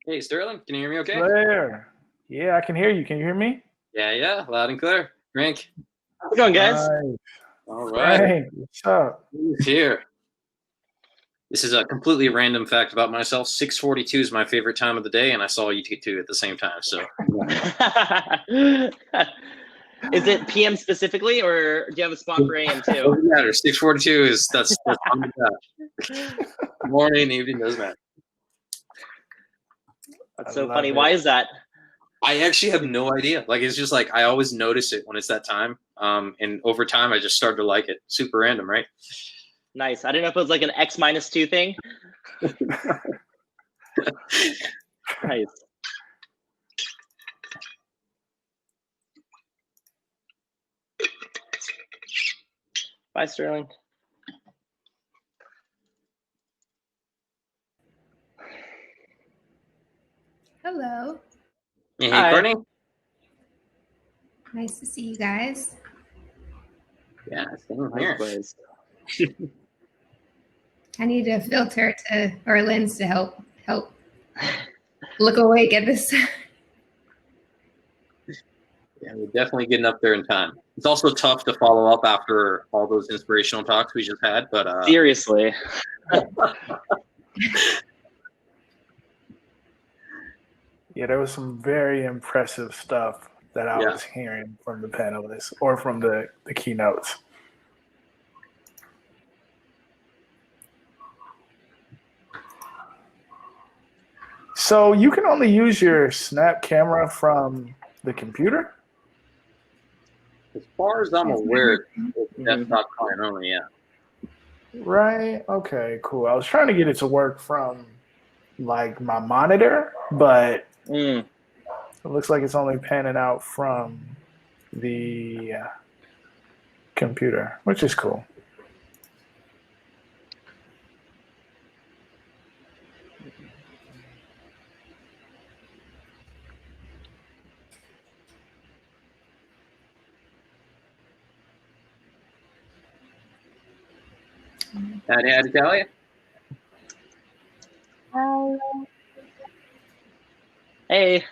Hey, Sterling, can you hear me okay? There. Yeah, I can hear you. Can you hear me? Yeah, loud and clear. Drink. How's it going, guys? Nice. All right. Frank, what's up? Who's here? This is a completely random fact about myself. 6:42 is my favorite time of the day, and I saw you two at the same time. So, Is it PM specifically, or do you have a spot for AM too? doesn't matter. 6:42 is that's on the morning, evening, doesn't matter. That's so funny. Why is that? I actually have no idea. Like, it's just like I always notice it when it's that time. And over time, I just started to like it. Super random, right? Nice. I didn't know if it was like an X-2 thing. Nice. Bye, Sterling. Hello. Hey, Hi. Courtney. Nice to see you guys. Yeah, same here. Likewise. I need a filter or a lens to help look awake at this. Yeah, we're definitely getting up there in time. It's also tough to follow up after all those inspirational talks we just had, but Seriously. Yeah, there was some very impressive stuff that I was hearing from the panelists or from the keynotes. So you can only use your Snap camera from the computer? as far as I'm aware, it's desktop client only, yeah. Right. Okay, cool. I was trying to get it to work from like my monitor, but it looks like it's only panning out from the computer, which is cool. Howdy, Talia. Hey.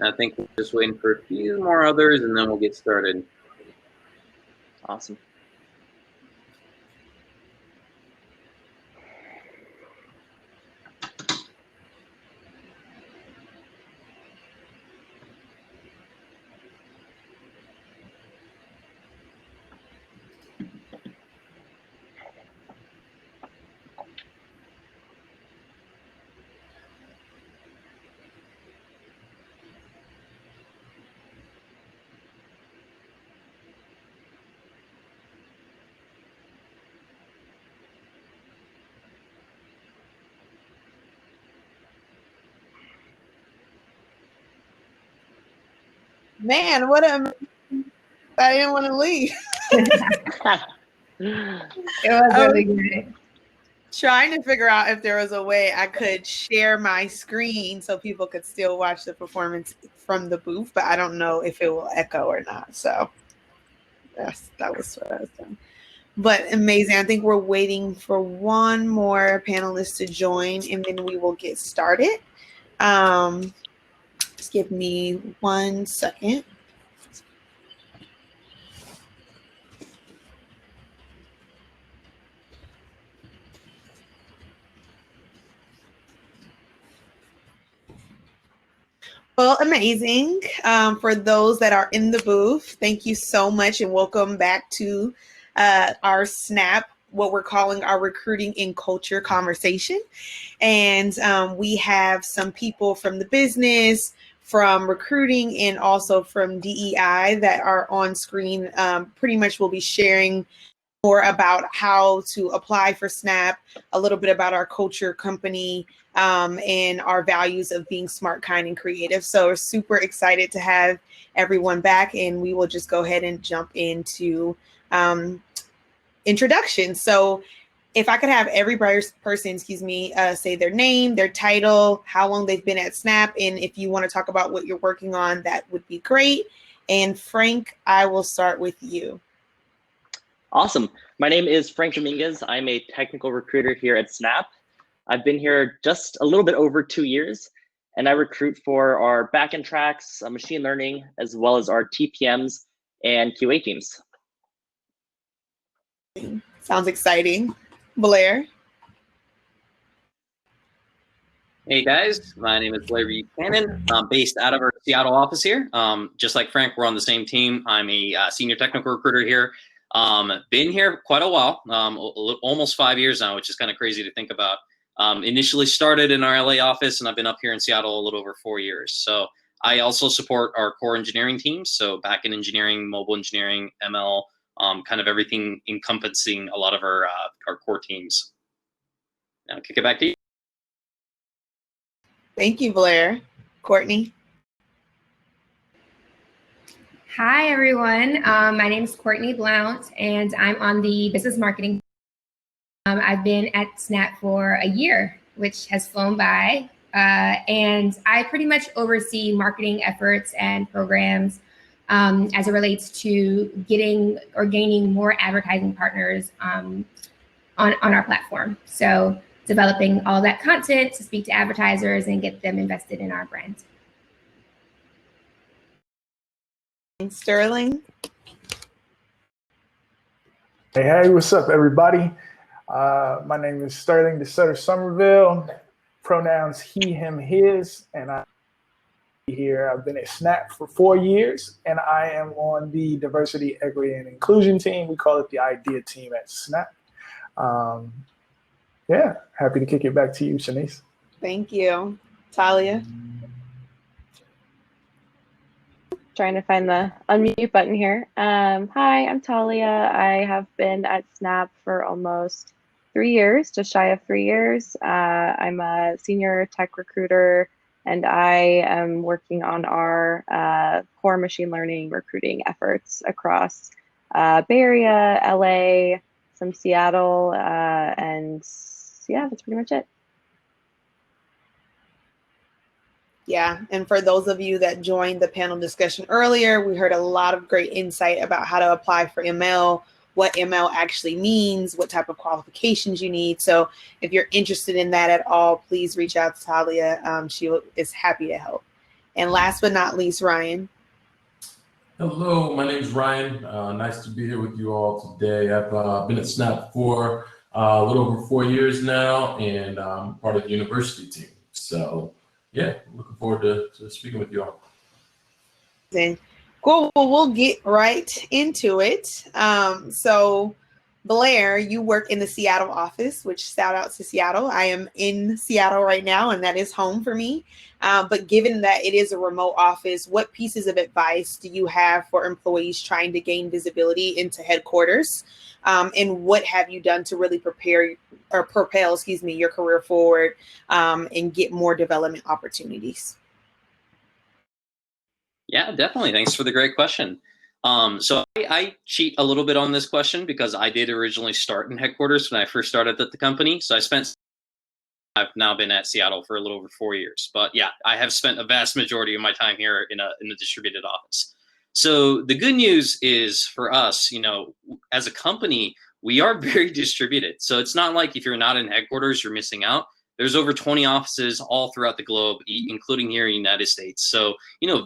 I think we're just waiting for a few more others, and then we'll get started. Awesome. Man, what a I didn't want to leave. It was really good. Trying to figure out if there was a way I could share my screen so people could still watch the performance from the booth, but I don't know if it will echo or not. So that was what I was doing. But amazing. I think we're waiting for one more panelist to join, and then we will get started. Just give me 1 second. Well, amazing. For those that are in the booth, thank you so much and welcome back to our SNAP, what we're calling our recruiting and culture conversation. And we have some people from the business, from recruiting, and also from DEI that are on screen. Pretty much we'll be sharing more about how to apply for SNAP, a little bit about our culture company, and our values of being smart, kind, and creative. So we're super excited to have everyone back, and we will just go ahead and jump into introduction. So if I could have every person, say their name, their title, how long they've been at SNAP, and if you want to talk about what you're working on, that would be great. And Frank, I will start with you. Awesome. My name is Frank Dominguez. I'm a technical recruiter here at Snap. I've been here just a little bit over 2 years, and I recruit for our backend tracks, machine learning, as well as our TPMs and QA teams. Sounds exciting. Blair? Hey guys, my name is Blair Buchanan. I'm based out of our Seattle office here. Just like Frank, we're on the same team. I'm a senior technical recruiter here. Been here quite a while, almost 5 years now, which is kind of crazy to think about. Initially started in our LA office, and I've been up here in Seattle a little over 4 years. So I also support our core engineering teams, so backend engineering, mobile engineering, ML, kind of everything encompassing a lot of our core teams. Now kick it back to you. Thank you, Blair. Courtney? Hi, everyone. My name is Courtney Blount, and I'm on the business marketing. I've been at Snap for a year, which has flown by, and I pretty much oversee marketing efforts and programs as it relates to getting or gaining more advertising partners on our platform. So developing all that content to speak to advertisers and get them invested in our brand. Sterling? Hey, what's up, everybody? My name is Sterling DeSutter Somerville. Pronouns he, him, his, and I'm here. I've been at Snap for 4 years, and I am on the diversity, equity, and inclusion team. We call it the IDEA team at Snap. Yeah, happy to kick it back to you, Shanice. Thank you. Talia? Trying to find the unmute button here. Hi, I'm Talia. I have been at Snap for almost 3 years, just shy of 3 years. I'm a senior tech recruiter, and I am working on our core machine learning recruiting efforts across Bay Area, LA, some Seattle, and yeah, that's pretty much it. Yeah, and for those of you that joined the panel discussion earlier, we heard a lot of great insight about how to apply for ML, what ML actually means, what type of qualifications you need. So if you're interested in that at all, please reach out to Talia. She is happy to help. And last but not least, Ryan. Hello, my name is Ryan. Nice to be here with you all today. I've been at Snap for a little over 4 years now, and I'm part of the university team. So yeah, looking forward to speaking with you all. Cool. Well, we'll get right into it. So Blair, you work in the Seattle office, which shout out to Seattle. I am in Seattle right now, and that is home for me. But given that it is a remote office, what pieces of advice do you have for employees trying to gain visibility into headquarters? And what have you done to really propel, your career forward and get more development opportunities? Yeah, definitely. Thanks for the great question. So I cheat a little bit on this question because I did originally start in headquarters when I first started at the company. So I've now been at Seattle for a little over 4 years. But yeah, I have spent a vast majority of my time here in a distributed office. So the good news is for us, as a company, we are very distributed. So it's not like if you're not in headquarters, you're missing out. There's over 20 offices all throughout the globe, including here in the United States. So,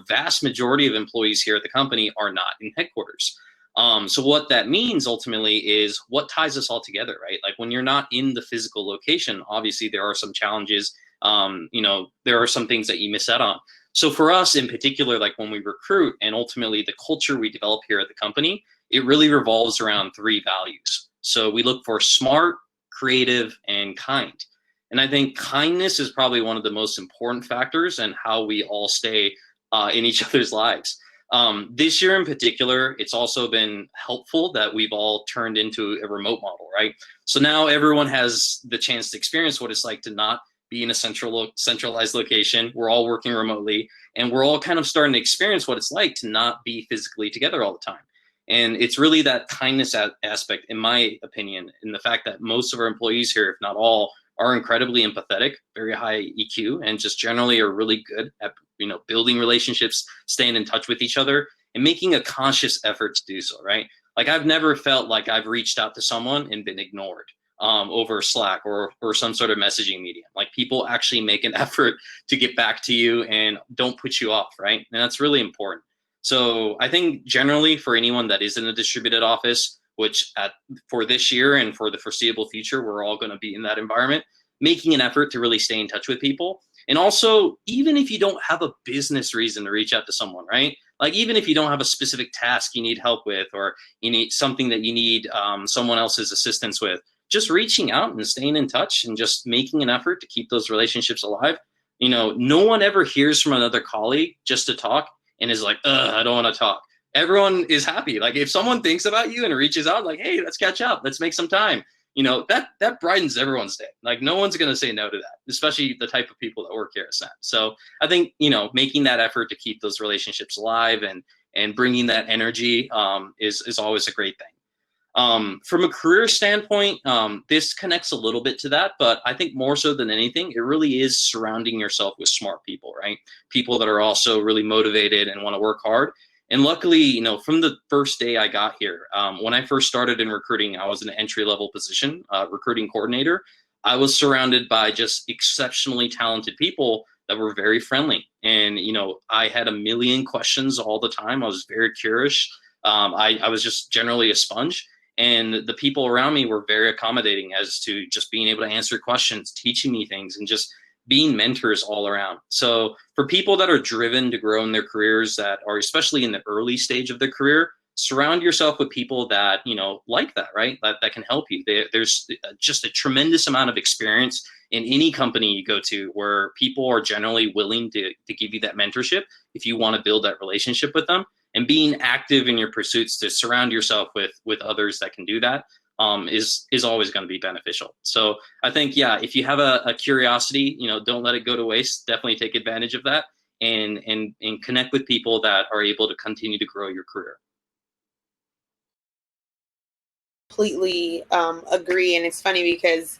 vast majority of employees here at the company are not in headquarters. So what that means ultimately is what ties us all together, right? Like when you're not in the physical location, obviously there are some challenges. There are some things that you miss out on. So for us in particular, like when we recruit and ultimately the culture we develop here at the company, it really revolves around 3 values. So we look for smart, creative, and kind. And I think kindness is probably one of the most important factors in how we all stay in each other's lives. This year in particular, it's also been helpful that we've all turned into a remote model, right? So now everyone has the chance to experience what it's like to not be in a centralized location. We're all working remotely, and we're all kind of starting to experience what it's like to not be physically together all the time. And it's really that kindness aspect, in my opinion, in the fact that most of our employees here, if not all, are incredibly empathetic, very high EQ, and just generally are really good at building relationships, staying in touch with each other, and making a conscious effort to do so, right? Like I've never felt like I've reached out to someone and been ignored over Slack or some sort of messaging medium. Like people actually make an effort to get back to you and don't put you off, right? And that's really important. So I think generally for anyone that is in a distributed office, which for this year and for the foreseeable future, we're all going to be in that environment, making an effort to really stay in touch with people. And also, even if you don't have a business reason to reach out to someone, right? Like even if you don't have a specific task you need help with, or you need something that you need someone else's assistance with, just reaching out and staying in touch and just making an effort to keep those relationships alive. You know, no one ever hears from another colleague just to talk and is like, I don't want to talk. Everyone is happy. Like if someone thinks about you and reaches out, like, hey, let's catch up, let's make some time. You know, that brightens everyone's day. Like no one's going to say no to that, especially the type of people that work here at SNAP. So I think, you know, making that effort to keep those relationships alive and bringing that energy is always a great thing. From a career standpoint, this connects a little bit to that, but I think more so than anything, it really is surrounding yourself with smart people, right? People that are also really motivated and want to work hard. And luckily, you know, from the first day I got here, when I first started in recruiting, I was in an entry-level position, recruiting coordinator. I was surrounded by just exceptionally talented people that were very friendly. And, you know, I had a million questions all the time. I was very curious. I was just generally a sponge. And the people around me were very accommodating as to just being able to answer questions, teaching me things, and just being mentors all around. So for people that are driven to grow in their careers, that are especially in the early stage of their career, surround yourself with people that, you know, like that, right? That can help you. There's just a tremendous amount of experience in any company you go to where people are generally willing to give you that mentorship if you want to build that relationship with them. And being active in your pursuits to surround yourself with others that can do that is always going to be beneficial. So I think, yeah, if you have a curiosity, you know, don't let it go to waste. Definitely take advantage of that and connect with people that are able to continue to grow your career. Completely agree. And it's funny because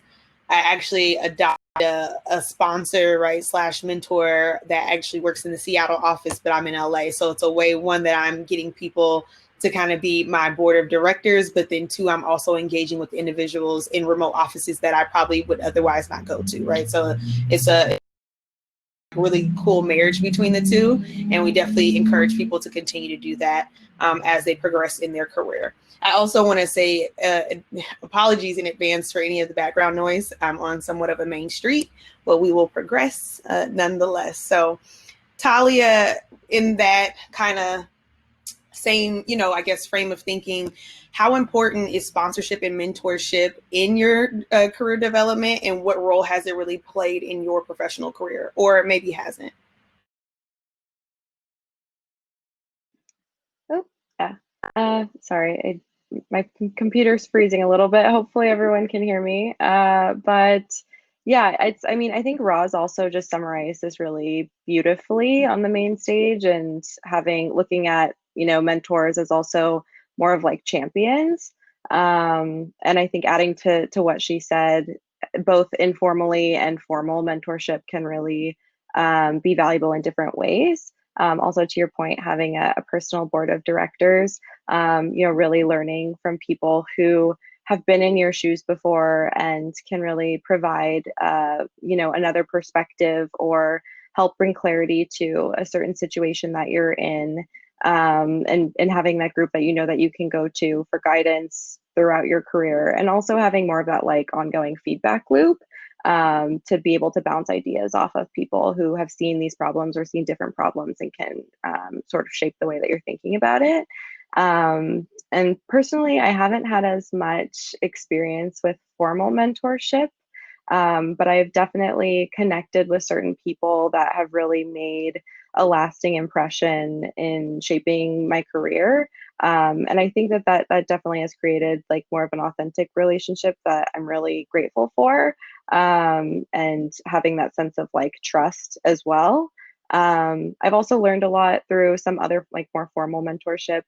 I actually adopted a sponsor, right, / mentor that actually works in the Seattle office, but I'm in LA. So it's a way, one, that I'm getting people to kind of be my board of directors, but then two, I'm also engaging with individuals in remote offices that I probably would otherwise not go to, right? So it's a really cool marriage between the two. And we definitely encourage people to continue to do that as they progress in their career. I also want to say apologies in advance for any of the background noise. I'm on somewhat of a main street, but we will progress nonetheless. So Talia, in that kind of same, you know, I guess, frame of thinking, how important is sponsorship and mentorship in your career development, and what role has it really played in your professional career, or maybe hasn't? Oh, yeah. Sorry, my computer's freezing a little bit. Hopefully everyone can hear me. But yeah, I mean, I think Roz also just summarized this really beautifully on the main stage, and looking at, you know, mentors as also more of like champions. And I think adding to what she said, both informally and formal mentorship can really be valuable in different ways. Also, to your point, having a personal board of directors, you know, really learning from people who have been in your shoes before and can really provide, you know, another perspective or help bring clarity to a certain situation that you're in, and having that group that you know that you can go to for guidance throughout your career, and also having more of that like ongoing feedback loop to be able to bounce ideas off of people who have seen these problems or seen different problems and can sort of shape the way that you're thinking about it. And personally, I haven't had as much experience with formal mentorship, but I've definitely connected with certain people that have really made a lasting impression in shaping my career. And I think that definitely has created like more of an authentic relationship that I'm really grateful for, and having that sense of like trust as well. I've also learned a lot through some other like more formal mentorship,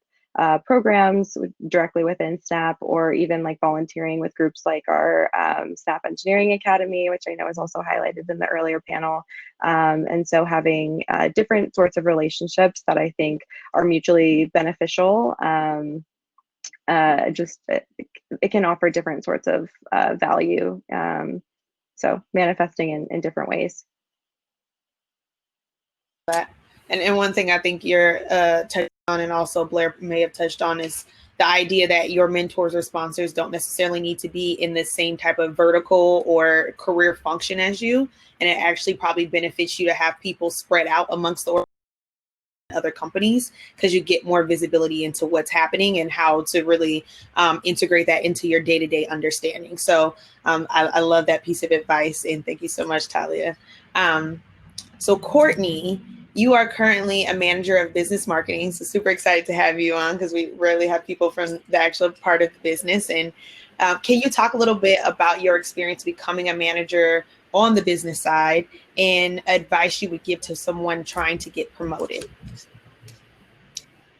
programs directly within Snap, or even like volunteering with groups like our Snap Engineering Academy, which I know is also highlighted in the earlier panel. And so having different sorts of relationships that I think are mutually beneficial, it can offer different sorts of value. So manifesting in different ways. That. And one thing I think you're touched on, and also Blair may have touched on, is the idea that your mentors or sponsors don't necessarily need to be in the same type of vertical or career function as you. And it actually probably benefits you to have people spread out amongst the other companies, because you get more visibility into what's happening and how to really integrate that into your day-to-day understanding. So I love that piece of advice, and thank you so much, Talia. So Courtney, you are currently a manager of business marketing. So super excited to have you on, because we rarely have people from the actual part of the business. And can you talk a little bit about your experience becoming a manager on the business side, and advice you would give to someone trying to get promoted?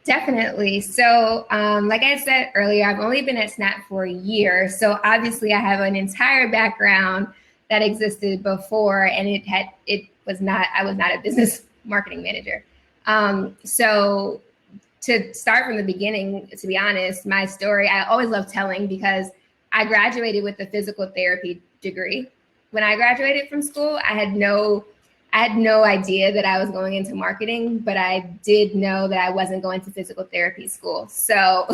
Definitely. So like I said earlier, I've only been at Snap for a year. So obviously I have an entire background that existed before, and I was not a business marketing manager. So to start from the beginning, to be honest, my story, I always love telling, because I graduated with a physical therapy degree. When I graduated from school, I had no idea that I was going into marketing, but I did know that I wasn't going to physical therapy school. So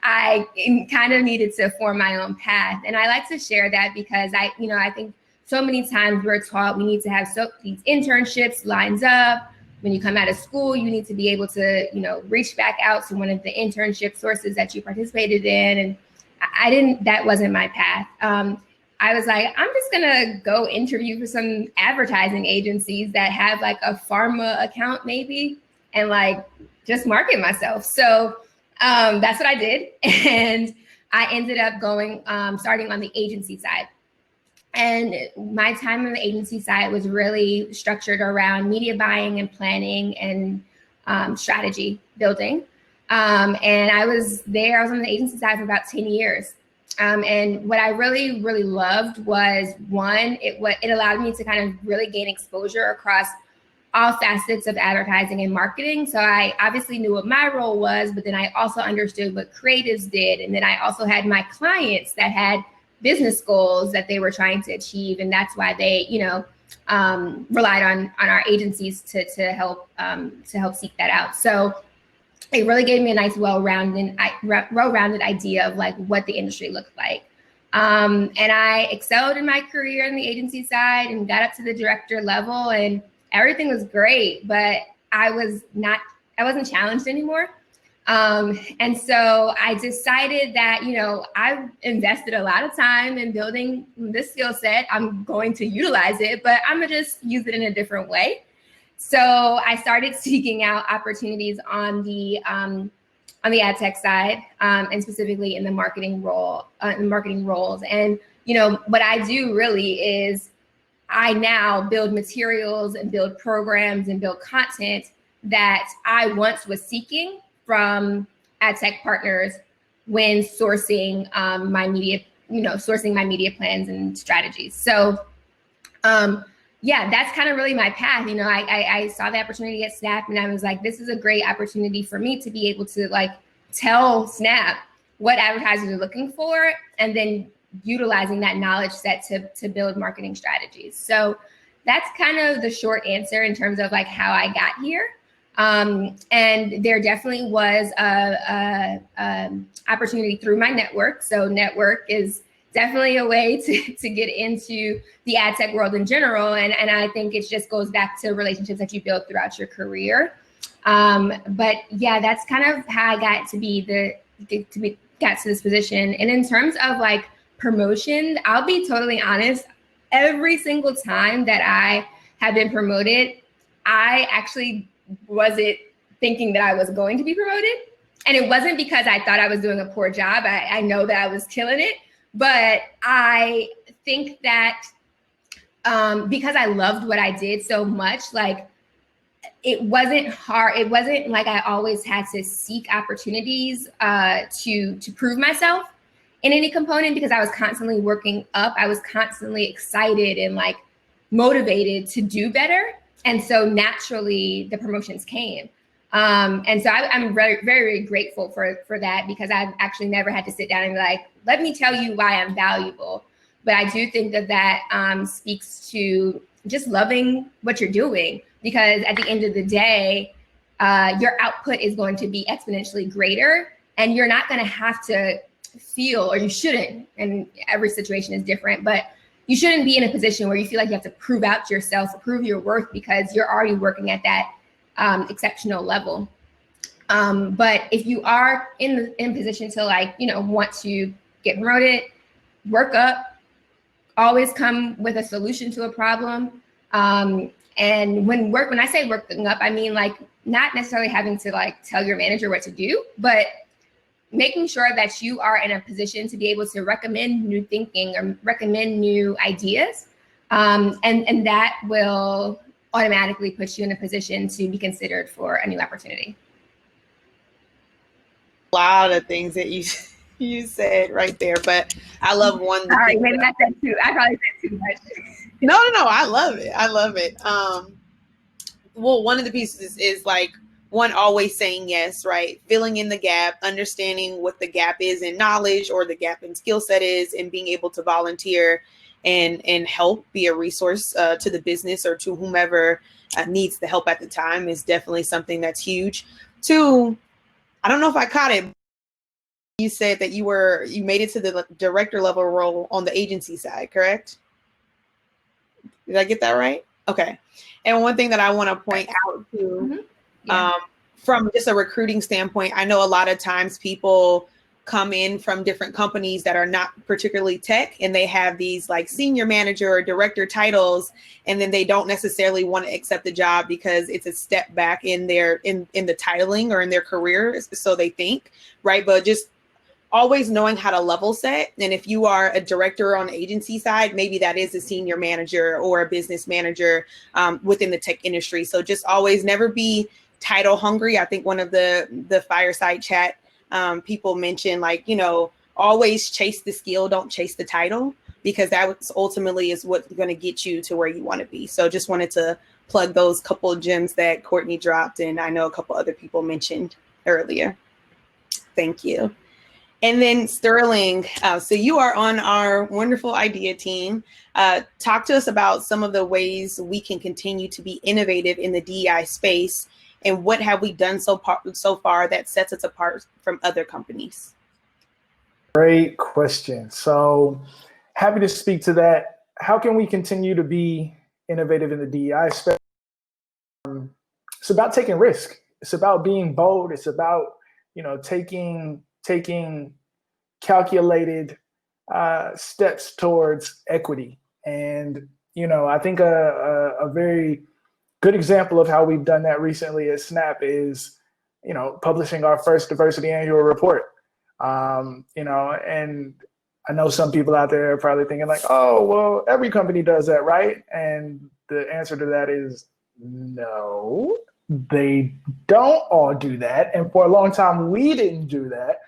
I kind of needed to form my own path. And I like to share that because I think so many times we're taught we need to have these internships lines up. When you come out of school, you need to be able to, reach back out to one of the internship sources that you participated in. And that wasn't my path. I was like, I'm just gonna go interview for some advertising agencies that have like a pharma account maybe, and like just market myself. So that's what I did. And I ended up starting on the agency side. And my time on the agency side was really structured around media buying and planning and strategy building. And I was on the agency side for about 10 years. And what I really, really loved was, one, it allowed me to kind of really gain exposure across all facets of advertising and marketing. So I obviously knew what my role was, but then I also understood what creatives did. And then I also had my clients that had business goals that they were trying to achieve. And that's why they, relied on our agencies to help seek that out. So it really gave me a nice well-rounded idea of like what the industry looked like. And I excelled in my career on the agency side and got up to the director level, and everything was great, but I wasn't challenged anymore. And so I decided that, I invested a lot of time in building this skill set. I'm going to utilize it, but I'm gonna just use it in a different way. So I started seeking out opportunities on the ad tech side, and specifically in the marketing roles. And what I do really is I now build materials and build programs and build content that I once was seeking from ad tech partners when sourcing my media plans and strategies. So yeah, that's kind of really my path. I saw the opportunity at Snap, and I was like, this is a great opportunity for me to be able to like tell Snap what advertisers are looking for, and then utilizing that knowledge set to build marketing strategies. So that's kind of the short answer in terms of like how I got here. And there definitely was a opportunity through my network. So network is definitely a way to get into the ad tech world in general. And I think it just goes back to relationships that you build throughout your career. But yeah, that's kind of how I got to got to this position. And in terms of like promotion, I'll be totally honest, every single time that I have been promoted, I actually wasn't thinking that I was going to be promoted. And it wasn't because I thought I was doing a poor job. I know that I was killing it. But I think that because I loved what I did so much, like it wasn't hard. It wasn't like I always had to seek opportunities to prove myself in any component, because I was constantly working up. I was constantly excited and like motivated to do better. And so naturally the promotions came. And so I'm very, very grateful for that, because I've actually never had to sit down and be like, let me tell you why I'm valuable. But I do think that speaks to just loving what you're doing, because at the end of the day, your output is going to be exponentially greater, and you're not going to have to feel, or you shouldn't, and every situation is different, but you shouldn't be in a position where you feel like you have to prove out yourself, prove your worth, because you're already working at that exceptional level. But if you are in position to like, want to get promoted, work up, always come with a solution to a problem. And when I say working up, I mean like not necessarily having to like tell your manager what to do, but making sure that you are in a position to be able to recommend new thinking or recommend new ideas. And that will automatically put you in a position to be considered for a new opportunity. A lot of things that you said right there, but I love one. Sorry, maybe I said too. I probably said too much. No, I love it. I love it. Well, one of the pieces is like one, always saying yes, right? Filling in the gap, understanding what the gap is in knowledge or the gap in skill set is, and being able to volunteer and help, be a resource to the business or to whomever needs the help at the time is definitely something that's huge. Two, I don't know if I caught it. You said that you made it to the director level role on the agency side, correct? Did I get that right? Okay. And one thing that I want to point out too, from just a recruiting standpoint, I know a lot of times people come in from different companies that are not particularly tech, and they have these like senior manager or director titles, and then they don't necessarily want to accept the job because it's a step back in their in the titling or in their career, so they think, right? But just always knowing how to level set. And if you are a director on the agency side, maybe that is a senior manager or a business manager within the tech industry. So just always never be title hungry. I think one of the fireside chat people mentioned, like, always chase the skill, don't chase the title, because that ultimately is what's going to get you to where you want to be. So just wanted to plug those couple of gems that Courtney dropped, and I know a couple other people mentioned earlier. Thank you. And then Sterling, so you are on our wonderful idea team. Talk to us about some of the ways we can continue to be innovative in the DEI space, and what have we done so far that sets us apart from other companies? Great question. So happy to speak to that. How can we continue to be innovative in the DEI space? It's about taking risk. It's about being bold. It's about, taking calculated steps towards equity. And, I think a very good example of how we've done that recently at Snap is, publishing our first diversity annual report. And I know some people out there are probably thinking like, oh, well, every company does that, right? And the answer to that is no, they don't all do that. And for a long time, we didn't do that.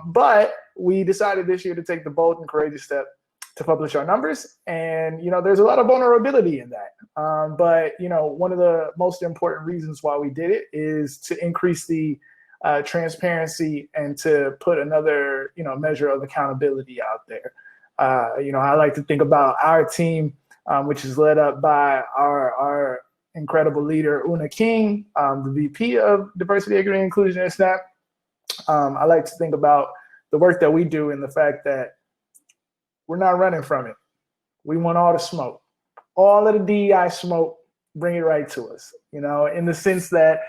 But we decided this year to take the bold and courageous step to publish our numbers. And, there's a lot of vulnerability in that. But, one of the most important reasons why we did it is to increase the transparency and to put another, measure of accountability out there. I like to think about our team, which is led up by our incredible leader, Una King, the VP of Diversity, Equity, and Inclusion at Snap. I like to think about the work that we do and the fact that we're not running from it. We want all the smoke, all of the DEI smoke, bring it right to us, in the sense that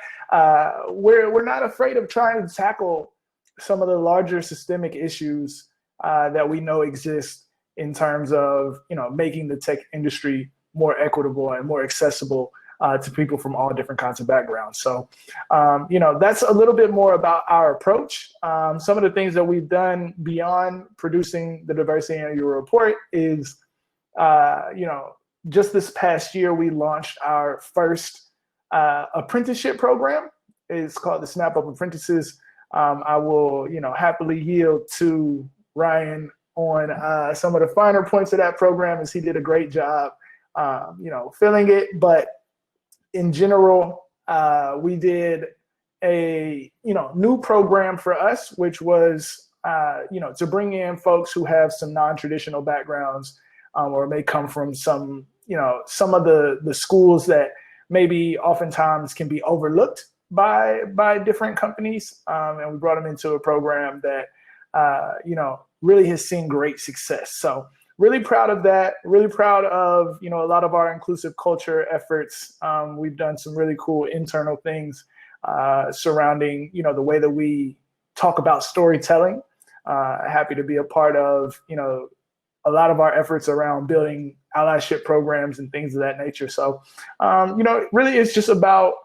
we're not afraid of trying to tackle some of the larger systemic issues that we know exist in terms of, making the tech industry more equitable and more accessible to people from all different kinds of backgrounds. So, that's a little bit more about our approach. Some of the things that we've done beyond producing the Diversity Annual Report is, just this past year, we launched our first apprenticeship program. It's called the Snap Up Apprentices. I will, happily yield to Ryan on some of the finer points of that program, as he did a great job, filling it. But in general, we did a, new program for us, which was, to bring in folks who have some non-traditional backgrounds, or may come from some of the schools that maybe oftentimes can be overlooked by different companies. And we brought them into a program that, really has seen great success. So really proud of that. Really proud of, a lot of our inclusive culture efforts. We've done some really cool internal things surrounding, the way that we talk about storytelling. Happy to be a part of, a lot of our efforts around building allyship programs and things of that nature. So, really it's just about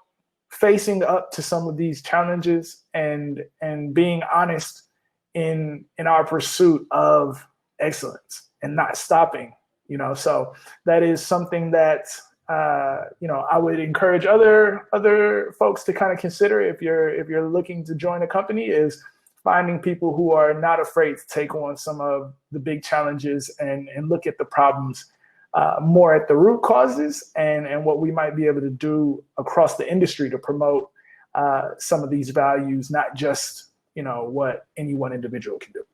facing up to some of these challenges and being honest in our pursuit of excellence and not stopping, so that is something that, I would encourage other folks to kind of consider if you're looking to join a company, is finding people who are not afraid to take on some of the big challenges and look at the problems more at the root causes and what we might be able to do across the industry to promote some of these values, not just, what any one individual can do.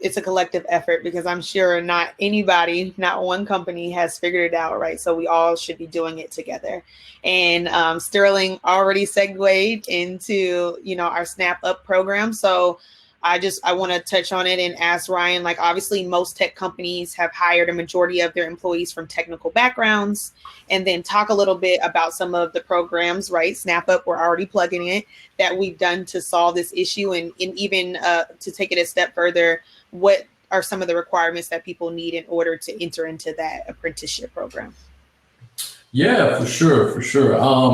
It's a collective effort, because I'm sure not one company has figured it out, right? So we all should be doing it together. And Sterling already segued into, our Snap Up program. So I want to touch on it and ask Ryan, like, obviously most tech companies have hired a majority of their employees from technical backgrounds, and then talk a little bit about some of the programs, right? Snap Up, we're already plugging it, that we've done to solve this issue, and even to take it a step further, what are some of the requirements that people need in order to enter into that apprenticeship program? Yeah, for sure.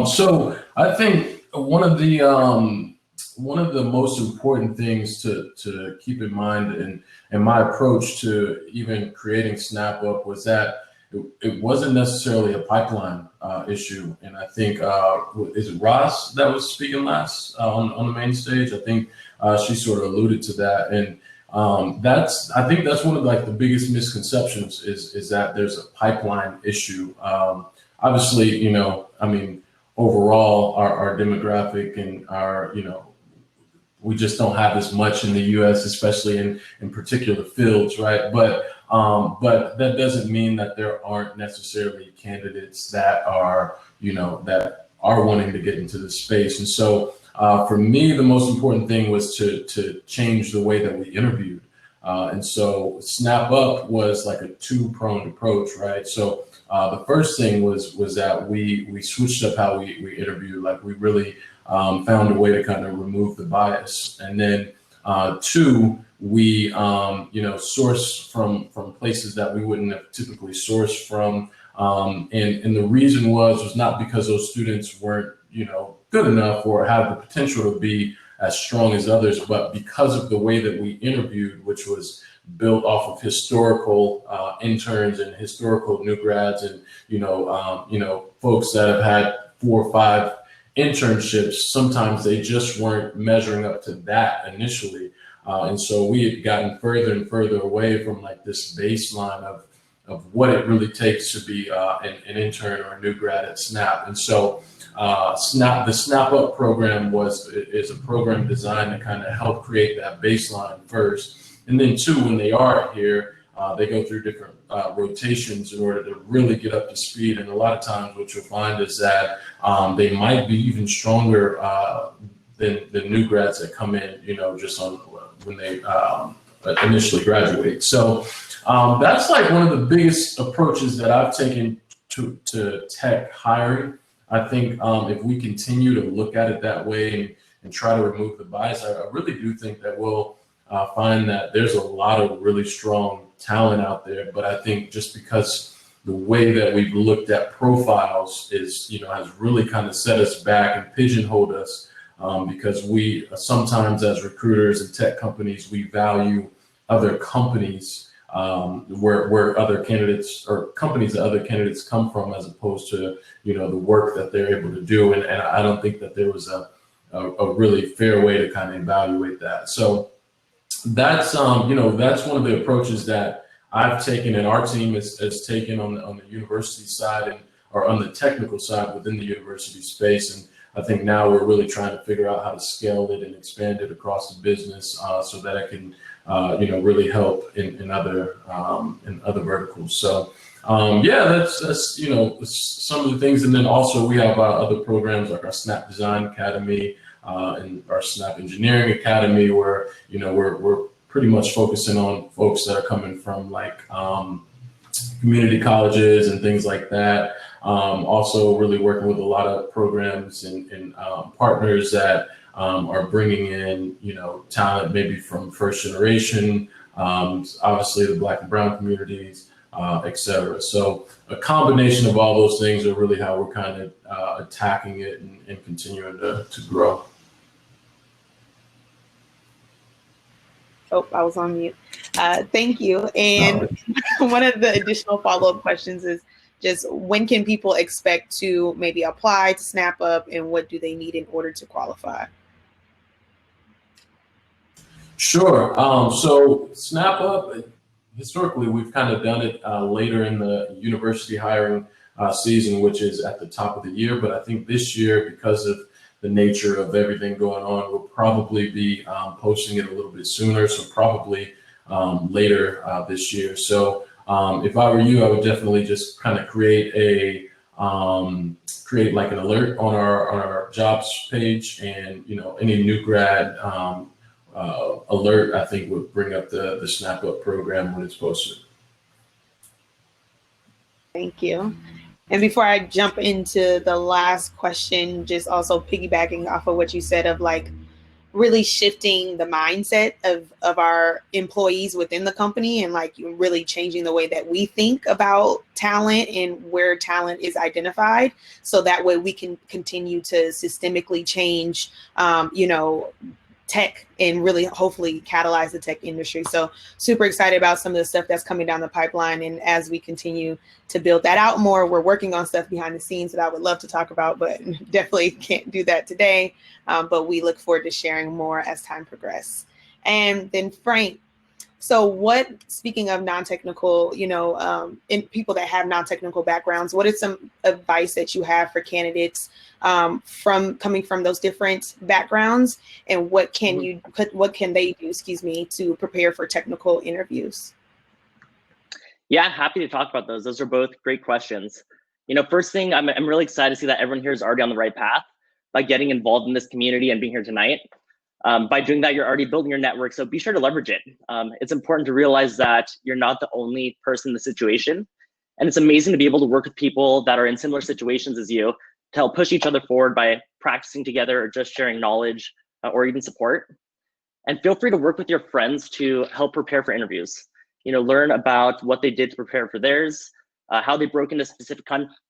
So I think one of the most important things to keep in mind in my approach to even creating Snap Up was that it wasn't necessarily a pipeline issue. And I think, is it Ross that was speaking last on the main stage? I think she sort of alluded to that. And I think that's one of the biggest misconceptions is that there's a pipeline issue. Obviously, overall our demographic and our, we just don't have as much in the U.S., especially in particular fields, right? But that doesn't mean that there aren't necessarily candidates that are, that are wanting to get into the space. And so for me, the most important thing was to change the way that we interviewed. And so Snap Up was like a two-pronged approach, right? So the first thing was that we switched up how we interviewed. Like, we really found a way to kind of remove the bias. And then two, we source from places that we wouldn't have typically sourced from. And the reason was not because those students weren't good enough or have the potential to be as strong as others, but because of the way that we interviewed, which was built off of historical interns and historical new grads and folks that have had 4 or 5 internships. Sometimes they just weren't measuring up to that initially, and so we had gotten further and further away from this baseline of what it really takes to be an intern or a new grad at Snap. And so the Snap Up program is a program designed to kind of help create that baseline first. And then two, when they are here, they go through different rotations in order to really get up to speed. And a lot of times what you'll find is that they might be even stronger than the new grads that come in, just on when they initially graduate. So that's one of the biggest approaches that I've taken to tech hiring. I think if we continue to look at it that way and try to remove the bias, I really do think that we'll find that there's a lot of really strong talent out there. But I think just because the way that we've looked at profiles has really kind of set us back and pigeonholed us, because we sometimes, as recruiters and tech companies, we value other companies where other candidates or companies that other candidates come from, as opposed to, you know, the work that they're able to do. And I don't think that there was a really fair way to kind of evaluate that. So that's you know, that's one of the approaches that I've taken and our team has taken on the university side, and or on the technical side within the university space. And I think now we're really trying to figure out how to scale it and expand it across the business, so that it can you know, really help in other verticals. So yeah, that's you know, some of the things. And then also we have other programs like our Snap Design Academy and our Snap Engineering Academy, where, you know, we're pretty much focusing on folks that are coming from like community colleges and things like that. Also really working with a lot of programs and partners that are bringing in, you know, talent maybe from first generation, obviously the Black and brown communities, et cetera. So a combination of all those things are really how we're kind of attacking it and continuing to grow. Oh, I was on mute. Thank you. And one of the additional follow-up questions is just, when can people expect to maybe apply to SnapUp, and what do they need in order to qualify? Sure. So SnapUp, historically, we've kind of done it later in the university hiring season, which is at the top of the year. But I think this year, because of the nature of everything going on, we'll probably be posting it a little bit sooner. So probably later this year. So if I were you, I would definitely just kind of create like an alert on our jobs page, and, you know, any new grad alert, I think, would bring up the SnapUp program when it's posted. Thank you. And before I jump into the last question, just also piggybacking off of what you said of like really shifting the mindset of our employees within the company, and like really changing the way that we think about talent and where talent is identified. So that way we can continue to systemically change, you know, tech, and really hopefully catalyze the tech industry. So super excited about some of the stuff that's coming down the pipeline. And as we continue to build that out more, we're working on stuff behind the scenes that I would love to talk about, but definitely can't do that today. But we look forward to sharing more as time progresses. And then Frank, so what, speaking of non-technical, you know, in people that have non-technical backgrounds, what is some advice that you have for candidates from coming from those different backgrounds, and what can they do, to prepare for technical interviews? Yeah, happy to talk about those. Those are both great questions. You know, first thing, I'm really excited to see that everyone here is already on the right path by getting involved in this community and being here tonight. By doing that, you're already building your network, so be sure to leverage it. It's important to realize that you're not the only person in the situation, and it's amazing to be able to work with people that are in similar situations as you to help push each other forward by practicing together or just sharing knowledge or even support. And feel free to work with your friends to help prepare for interviews. You know, learn about what they did to prepare for theirs, how they broke into specific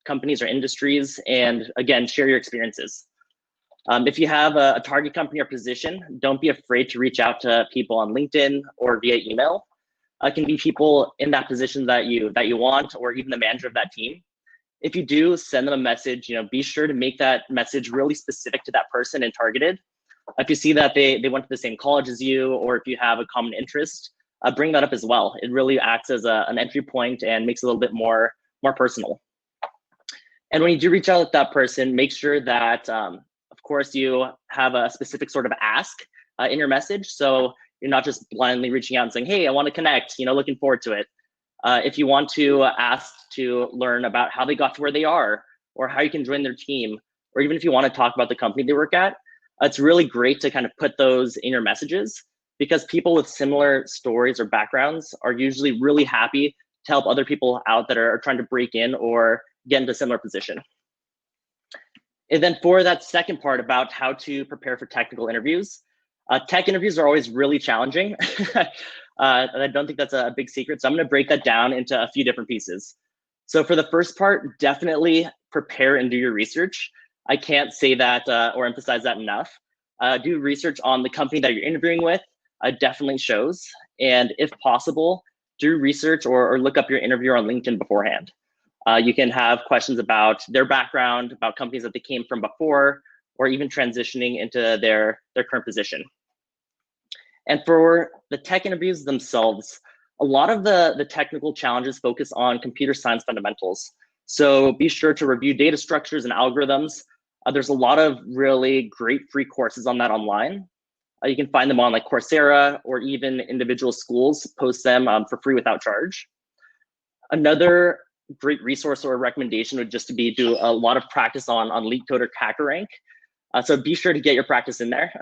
companies or industries, and again, share your experiences. If you have a target company or position, don't be afraid to reach out to people on LinkedIn or via email. It can be people in that position that you want, or even the manager of that team. If you do, send them a message. You know, be sure to make that message really specific to that person and targeted. If you see that they went to the same college as you, or if you have a common interest, bring that up as well. It really acts as an entry point and makes it a little bit more personal. And when you do reach out to that person, make sure that of course, you have a specific sort of ask in your message. So you're not just blindly reaching out and saying, hey, I want to connect, you know, looking forward to it. If you want to ask to learn about how they got to where they are, or how you can join their team, or even if you want to talk about the company they work at, it's really great to kind of put those in your messages, because people with similar stories or backgrounds are usually really happy to help other people out that are trying to break in or get into a similar position. And then for that second part about how to prepare for technical interviews, tech interviews are always really challenging. And I don't think that's a big secret. So I'm going to break that down into a few different pieces. So for the first part, definitely prepare and do your research. I can't say that or emphasize that enough. Do research on the company that you're interviewing with. Definitely shows. And if possible, do research or look up your interviewer on LinkedIn beforehand. You can have questions about their background, about companies that they came from before, or even transitioning into their current position. And for the tech interviews themselves, a lot of the technical challenges focus on computer science fundamentals. So be sure to review data structures and algorithms. There's a lot of really great free courses on that online. You can find them on like Coursera, or even individual schools post them for free without charge. Another great resource or recommendation would just to be do a lot of practice on LeetCode or HackerRank. So be sure to get your practice in there.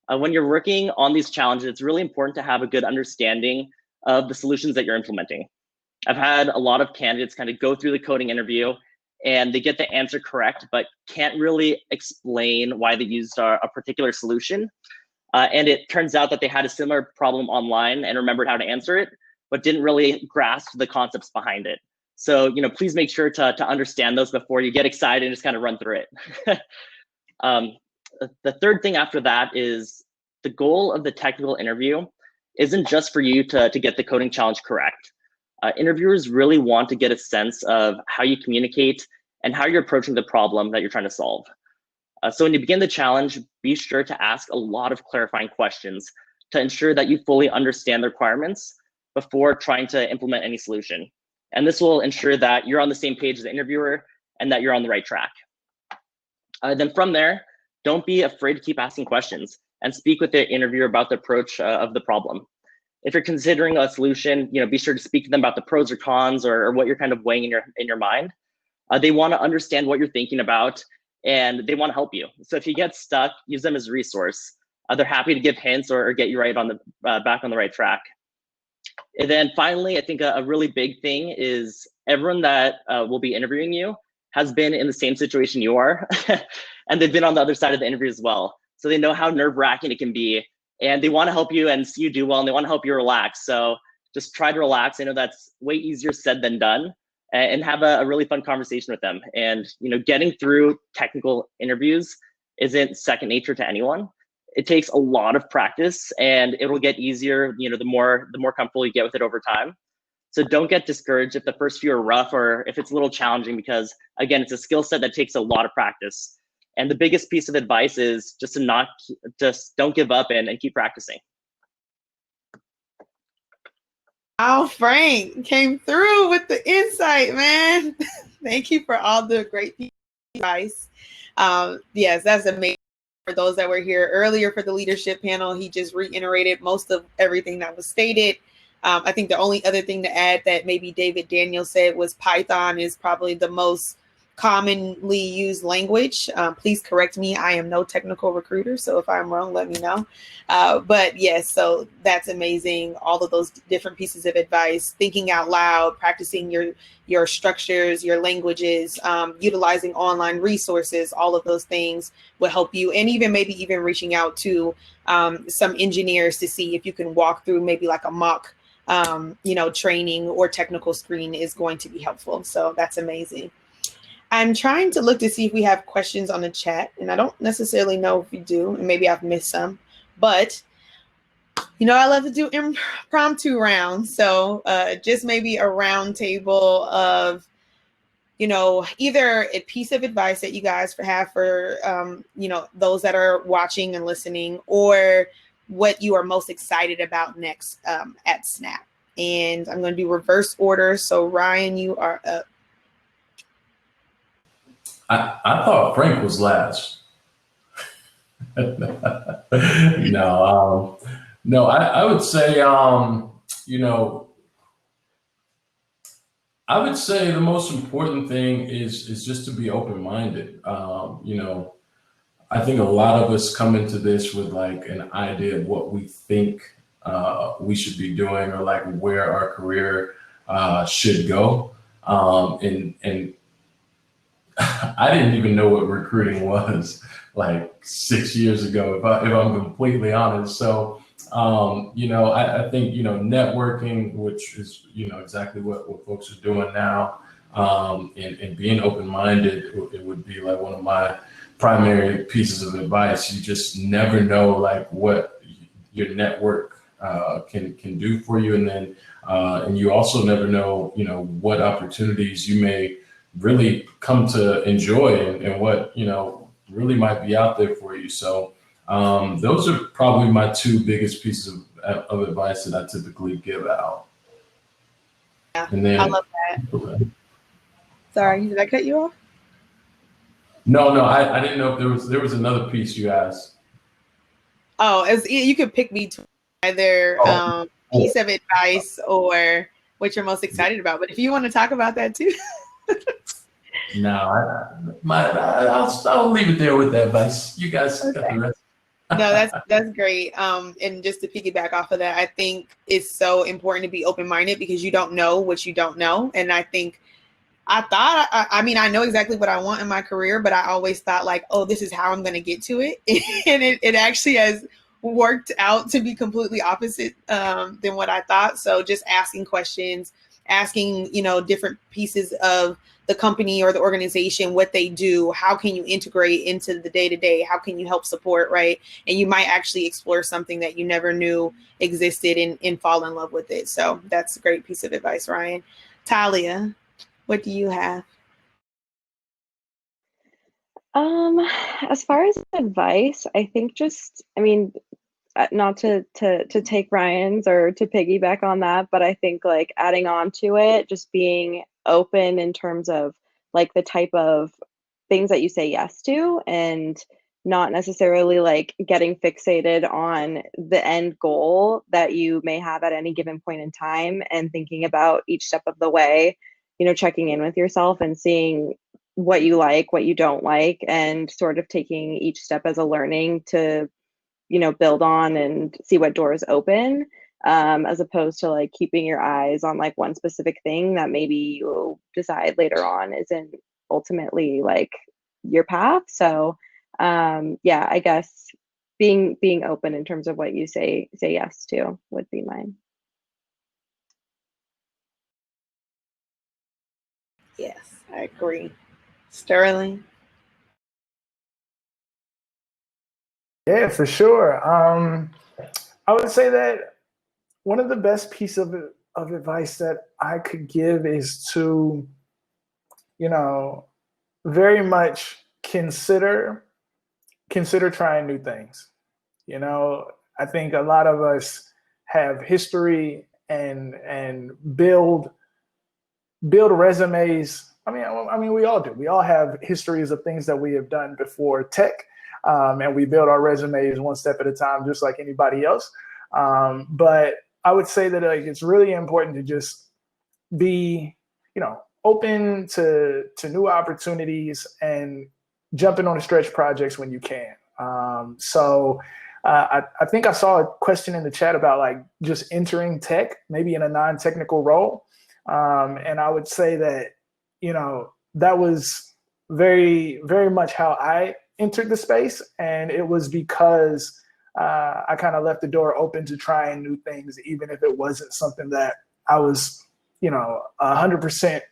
When you're working on these challenges, it's really important to have a good understanding of the solutions that you're implementing. I've had a lot of candidates kind of go through the coding interview and they get the answer correct, but can't really explain why they used a particular solution. And it turns out that they had a similar problem online and remembered how to answer it, but didn't really grasp the concepts behind it. So, please make sure to understand those before you get excited and just kind of run through it. The third thing after that is the goal of the technical interview isn't just for you to get the coding challenge correct. Interviewers really want to get a sense of how you communicate and how you're approaching the problem that you're trying to solve. So when you begin the challenge, be sure to ask a lot of clarifying questions to ensure that you fully understand the requirements before trying to implement any solution. And this will ensure that you're on the same page as the interviewer and that you're on the right track. Then from there, don't be afraid to keep asking questions and speak with the interviewer about the approach of the problem. If you're considering a solution, be sure to speak to them about the pros or cons or what you're kind of weighing in your mind. They want to understand what you're thinking about, and they want to help you. So if you get stuck, use them as a resource. They're happy to give hints or get you right on the back on the right track. And then finally, I think a really big thing is everyone that will be interviewing you has been in the same situation you are, and they've been on the other side of the interview as well. So they know how nerve-wracking it can be, and they want to help you and see you do well, and they want to help you relax. So just try to relax. I know that's way easier said than done, and have a really fun conversation with them. And getting through technical interviews isn't second nature to anyone. It takes a lot of practice, and it'll get easier, the more comfortable you get with it over time. So don't get discouraged if the first few are rough or if it's a little challenging, because again, it's a skill set that takes a lot of practice. And the biggest piece of advice is just don't give up and keep practicing. Oh, Frank came through with the insight, man. Thank you for all the great advice. Yes, that's amazing. For those that were here earlier for the leadership panel, he just reiterated most of everything that was stated. I think the only other thing to add that maybe David Daniel said was Python is probably the most commonly used language. Please correct me. I am no technical recruiter, so if I'm wrong, let me know. But yes, so that's amazing. All of those different pieces of advice, thinking out loud, practicing your structures, your languages, utilizing online resources, all of those things will help you. And maybe even reaching out to some engineers to see if you can walk through maybe like a mock training or technical screen is going to be helpful. So that's amazing. I'm trying to look to see if we have questions on the chat, and I don't necessarily know if we do, and maybe I've missed some, but I love to do impromptu rounds. So just maybe a round table of, either a piece of advice that you guys have for, those that are watching and listening, or what you are most excited about next at Snap. And I'm going to do reverse order. So Ryan, you are up. I thought Frank was last. No, I would say, I would say the most important thing is just to be open-minded. I think a lot of us come into this with like an idea of what we think we should be doing, or like where our career should go. And I didn't even know what recruiting was like 6 years ago, if I'm completely honest. So, I think, networking, which is, exactly what folks are doing now, and being open-minded, it would be like one of my primary pieces of advice. You just never know like what your network can do for you, and then and you also never know, what opportunities you may really come to enjoy, and what really might be out there for you. So those are probably my two biggest pieces of advice that I typically give out. Yeah, and then I love that. Sorry, did I cut you off? No, I didn't know if there was another piece you asked. Oh, you could pick between either piece of advice or what you're most excited about. But if you want to talk about that too. No, I'll leave it there with that advice. You guys got the rest. No, that's great. And just to piggyback off of that, I think it's so important to be open-minded because you don't know what you don't know. And I think I mean, I know exactly what I want in my career, but I always thought like, oh, this is how I'm going to get to it. And it actually has worked out to be completely opposite than what I thought. So just asking questions, asking, different pieces of the company or the organization, what they do, how can you integrate into the day-to-day, how can you help support, right? And you might actually explore something that you never knew existed and fall in love with it. So that's a great piece of advice, Ryan. Talia, what do you have? As far as advice, I think not to take Ryan's or to piggyback on that, but I think like adding on to it, just being open in terms of like the type of things that you say yes to, and not necessarily like getting fixated on the end goal that you may have at any given point in time, and thinking about each step of the way, checking in with yourself and seeing what you like, what you don't like, and sort of taking each step as a learning to build on and see what doors open, as opposed to like keeping your eyes on like one specific thing that maybe you'll decide later on isn't ultimately like your path. So yeah, I guess being open in terms of what you say yes to would be mine. Yes, I agree. Sterling? Yeah, for sure. I would say that one of the best pieces of advice that I could give is to, very much consider trying new things. I think a lot of us have history and build resumes. I mean, we all do. We all have histories of things that we have done before tech, and we build our resumes one step at a time, just like anybody else. But I would say that like it's really important to just be, open to new opportunities and jumping on the stretch projects when you can. I think I saw a question in the chat about like just entering tech, maybe in a non-technical role. And I would say that, that was very, very much how I entered the space. And it was because I kind of left the door open to trying new things, even if it wasn't something that I was, 100%,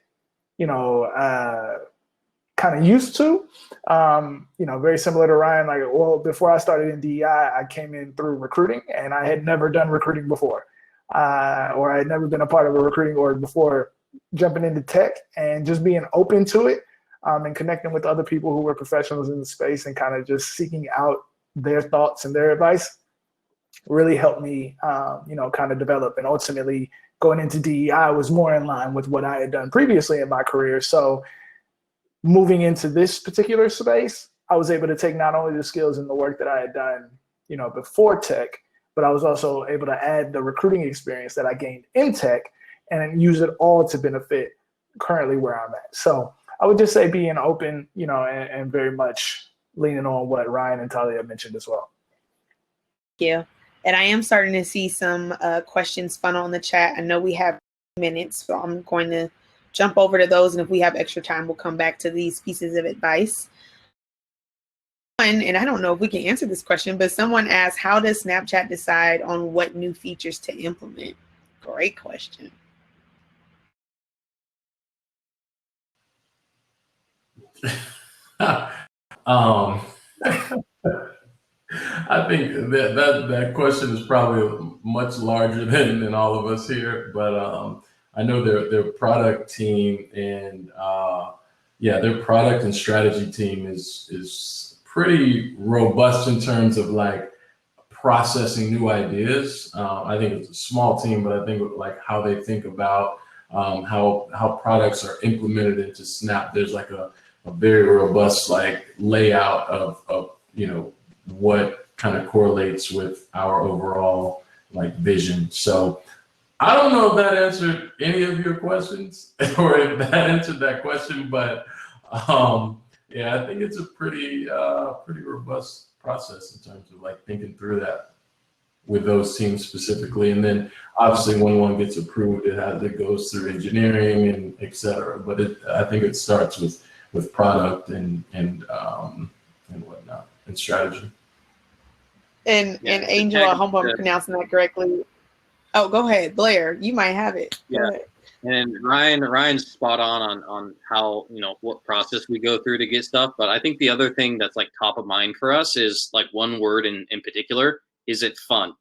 kind of used to. Very similar to Ryan, like, well, before I started in DEI, I came in through recruiting, and I had never done recruiting before, or I had never been a part of a recruiting org before jumping into tech, and just being open to it, and connecting with other people who were professionals in the space and kind of just seeking out their thoughts and their advice really helped me, kind of develop. And ultimately going into DEI was more in line with what I had done previously in my career. So moving into this particular space, I was able to take not only the skills and the work that I had done, before tech, but I was also able to add the recruiting experience that I gained in tech and use it all to benefit currently where I'm at. So I would just say being open, and very much leaning on what Ryan and Talia mentioned as well. Thank you. And I am starting to see some questions funnel in the chat. I know we have minutes, so I'm going to jump over to those. And if we have extra time, we'll come back to these pieces of advice. And I don't know if we can answer this question, but someone asked, how does Snapchat decide on what new features to implement? Great question. I think that question is probably much larger than all of us here, but I know their product team and yeah, their product and strategy team is pretty robust in terms of like processing new ideas. I think it's a small team, but I think like how they think about how products are implemented into Snap. There's like a very robust like layout of you know what kind of correlates with our overall like vision. So I don't know if that answered any of your questions or if that answered that question, but yeah, I think it's a pretty robust process in terms of like thinking through that with those teams specifically. And then obviously when one gets approved, it goes through engineering and et cetera. But I think it starts with product and whatnot and strategy. And Angel, I hope I'm pronouncing that correctly. Oh, go ahead, Blair. You might have it. Yeah. And Ryan's spot on how, you know, what process we go through to get stuff. But I think the other thing that's like top of mind for us is like one word in particular. Is it fun?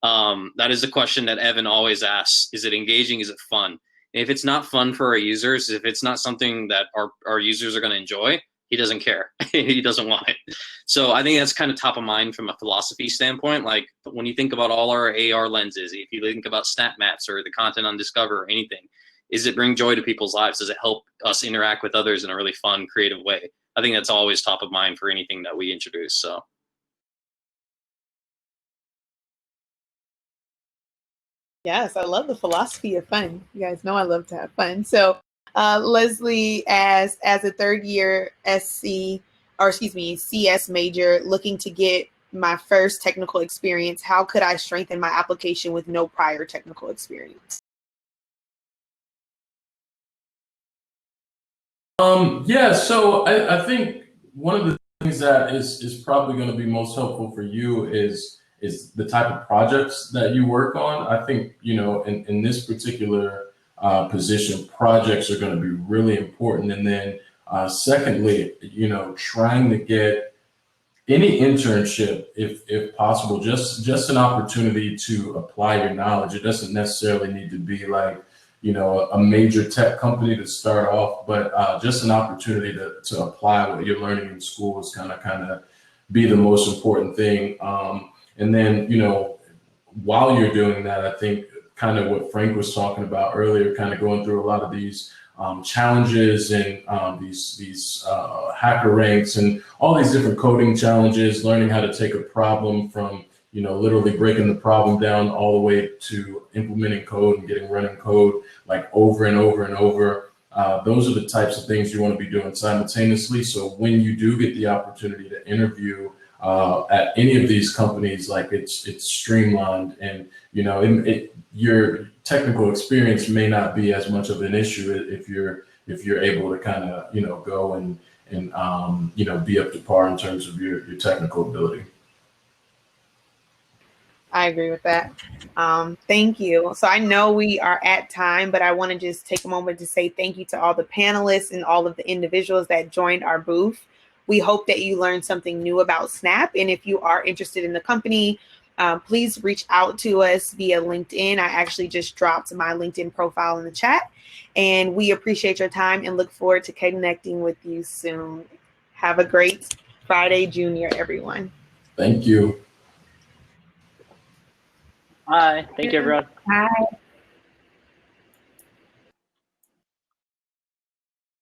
That is a question that Evan always asks. Is it engaging? Is it fun? And if it's not fun for our users, if it's not something that our users are going to enjoy, he doesn't care. He doesn't want it. So I think that's kind of top of mind from a philosophy standpoint. Like when you think about all our AR lenses, if you think about snap mats or the content on Discover or anything, is it bring joy to people's lives? Does it help us interact with others in a really fun, creative way? I think that's always top of mind for anything that we introduce. So. Yes, I love the philosophy of fun. You guys know I love to have fun. So Leslie, as a third year CS major looking to get my first technical experience, how could I strengthen my application with no prior technical experience? Yeah, so I think one of the things that is probably going to be most helpful for you is the type of projects that you work on. I think, you know, in this particular position, projects are going to be really important. And then secondly, you know, trying to get any internship, if possible, just an opportunity to apply your knowledge. It doesn't necessarily need to be like, you know, a major tech company to start off, but just an opportunity to apply what you're learning in school is kind of be the most important thing. And then, you know, while you're doing that, I think kind of what Frank was talking about earlier, kind of going through a lot of these challenges and these hacker ranks and all these different coding challenges, learning how to take a problem from, you know, literally breaking the problem down all the way to implementing code and getting running code like over and over and over. Those are the types of things you want to be doing simultaneously. So when you do get the opportunity to interview at any of these companies, like it's streamlined, and you know your technical experience may not be as much of an issue if you're able to kind of, you know, go and you know, be up to par in terms of your technical ability. I agree with that. Thank you. So I know we are at time, but I want to just take a moment to say thank you to all the panelists and all of the individuals that joined our booth. We hope that you learned something new about Snap. And if you are interested in the company, please reach out to us via LinkedIn. I actually just dropped my LinkedIn profile in the chat. And we appreciate your time and look forward to connecting with you soon. Have a great Friday, Junior, everyone. Thank you. Bye. Thank you, everyone. Bye.